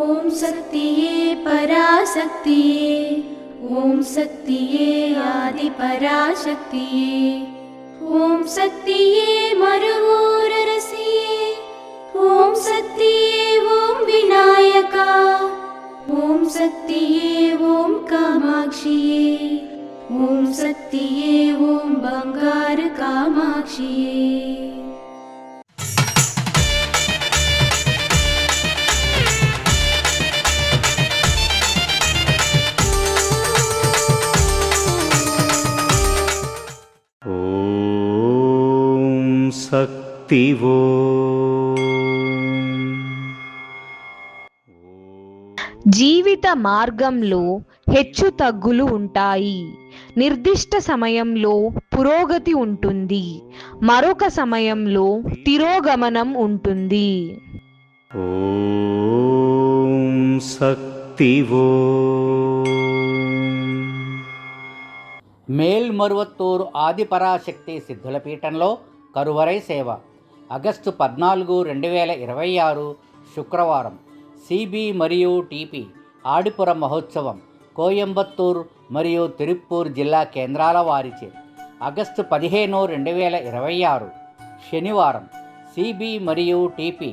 ఓం శక్తియే పరాశక్తియే, ఓం శక్తియే ఆది పరాశక్తియే, ఓం శక్తియే మరువూరరసియే, ఓం శక్తియే ఓం వినాయక, ఓం శక్తియే ఓం కామాక్షియే, ఓం శక్తియే ఓం బంగారు కామాక్షియే. శక్తివో జీవిత మార్గంలో హెచ్చు తగ్గులు ఉంటాయి. నిర్దిష్ట సమయంలో పురోగతి ఉంటుంది, మరొక సమయంలో తిరోగమనం ఉంటుంది. ఓం శక్తివో. మేల్మరువత్తూరు ఆదిపరాశక్తి సిద్ధుల పీఠంలో కరువరై సేవ. ఆగస్టు 14, 2026 శుక్రవారం. సిబి మరియు టిపి ఆడిపుర మహోత్సవం కోయంబత్తూర్ మరియు తిరుప్పూర్ జిల్లా కేంద్రాల వారిచే. ఆగస్టు 15, 2026 శనివారం. సిబి మరియు టిపి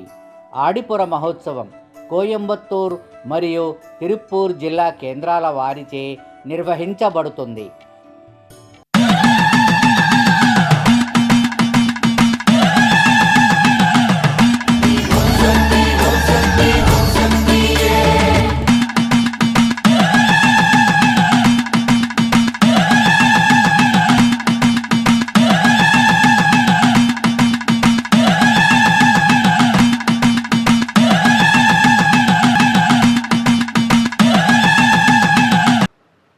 ఆడిపుర మహోత్సవం కోయంబత్తూర్ మరియు తిరుప్పూర్ జిల్లా కేంద్రాల వారిచే నిర్వహించబడుతుంది.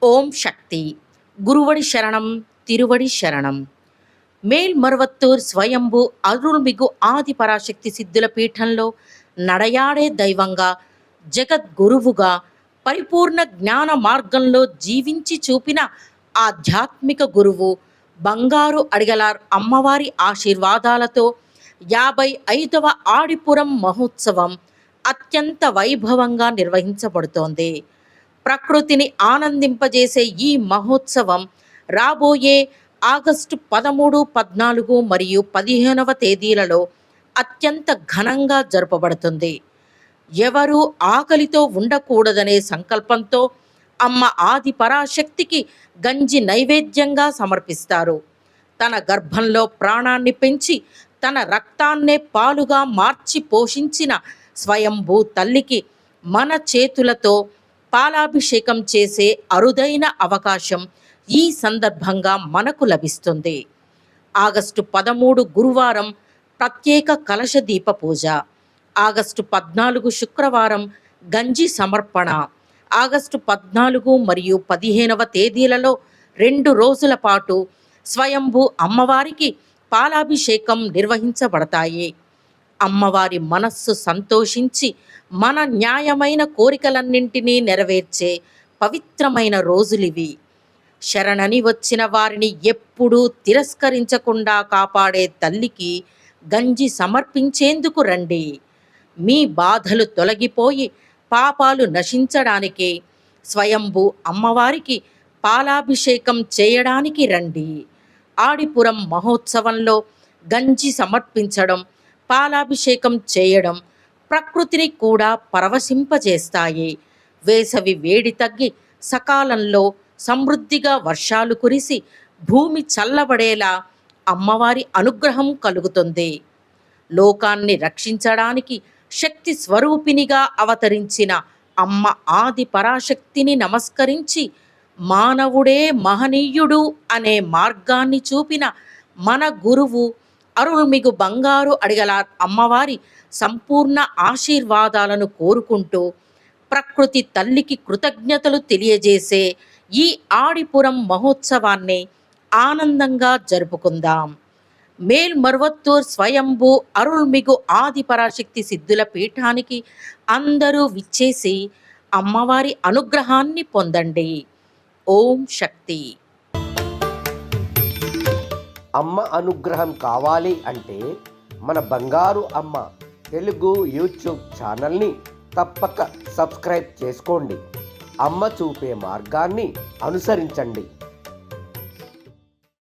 ఓం శక్తి. గురువడి శరణం, తిరువడి శరణం. మేల్మరువత్తూర్ స్వయంభూ అరుల్మిగు ఆది పరాశక్తి సిద్ధుల పీఠంలో నడయాడే దైవంగా, జగద్గురువుగా, పరిపూర్ణ జ్ఞాన మార్గంలో జీవించి చూపిన ఆధ్యాత్మిక గురువు బంగారు అడిగలార్ అమ్మవారి ఆశీర్వాదాలతో 55వ ఆడిపురం మహోత్సవం అత్యంత వైభవంగా నిర్వహించబడుతోంది. ప్రకృతిని ఆనందింపజేసే ఈ మహోత్సవం రాబోయే ఆగస్టు 13, 14 మరియు 15వ తేదీలలో అత్యంత ఘనంగా జరపబడుతుంది. ఎవరూ ఆకలితో ఉండకూడదనే సంకల్పంతో అమ్మ ఆది పరాశక్తికి గంజి నైవేద్యంగా సమర్పిస్తారు. తన గర్భంలో ప్రాణాన్ని పెంచి తన రక్తాన్నే పాలుగా మార్చి పోషించిన స్వయంభూ తల్లికి మన చేతులతో పాలాభిషేకం చేసే అరుదైన అవకాశం ఈ సందర్భంగా మనకు లభిస్తుంది. ఆగస్టు 13 గురువారం ప్రత్యేక కలశ దీప పూజ, ఆగస్టు 14 శుక్రవారం గంజి సమర్పణ, ఆగస్టు 14 మరియు 15వ తేదీలలో 2 రోజుల పాటు స్వయంభూ అమ్మవారికి పాలాభిషేకం నిర్వహించబడతాయి. అమ్మవారి మనస్సు సంతోషించి మన న్యాయమైన కోరికలన్నింటినీ నెరవేర్చే పవిత్రమైన రోజులివి. శరణని వచ్చిన వారిని ఎప్పుడూ తిరస్కరించకుండా కాపాడే తల్లికి గంజి సమర్పించేందుకు రండి. మీ బాధలు తొలగిపోయి పాపాలు నశించడానికి స్వయంభూ అమ్మవారికి పాలాభిషేకం చేయడానికి రండి. ఆడిపురం మహోత్సవంలో గంజి సమర్పించడం, పాలాభిషేకం చేయడం ప్రకృతిని కూడా పరవశింపజేస్తాయి. వేసవి వేడి తగ్గి సకాలంలో సమృద్ధిగా వర్షాలు కురిసి భూమి చల్లబడేలా అమ్మవారి అనుగ్రహం కలుగుతుంది. లోకాన్ని రక్షించడానికి శక్తి స్వరూపినిగా అవతరించిన అమ్మ ఆది పరాశక్తిని నమస్కరించి మానవుడే మహనీయుడు అనే మార్గాన్ని చూపిన మన గురువు అరుల్మిగు బంగారు అడిగలార్ అమ్మవారి సంపూర్ణ ఆశీర్వాదాలను కోరుకుంటూ ప్రకృతి తల్లికి కృతజ్ఞతలు తెలియజేసే ఈ ఆడిపురం మహోత్సవాన్ని ఆనందంగా జరుపుకుందాం. మేల్మరువత్తూర్ స్వయంభూ అరుల్మిగు ఆది పరాశక్తి సిద్ధుల పీఠానికి అందరూ విచ్చేసి అమ్మవారి అనుగ్రహాన్ని పొందండి. ఓం శక్తి. అమ్మ అనుగ్రహం కావాలి అంటే మన బంగారు అమ్మ తెలుగు యూట్యూబ్ ఛానల్ని తప్పక సబ్స్క్రైబ్ చేసుకోండి. అమ్మ చూపే మార్గాన్ని అనుసరించండి.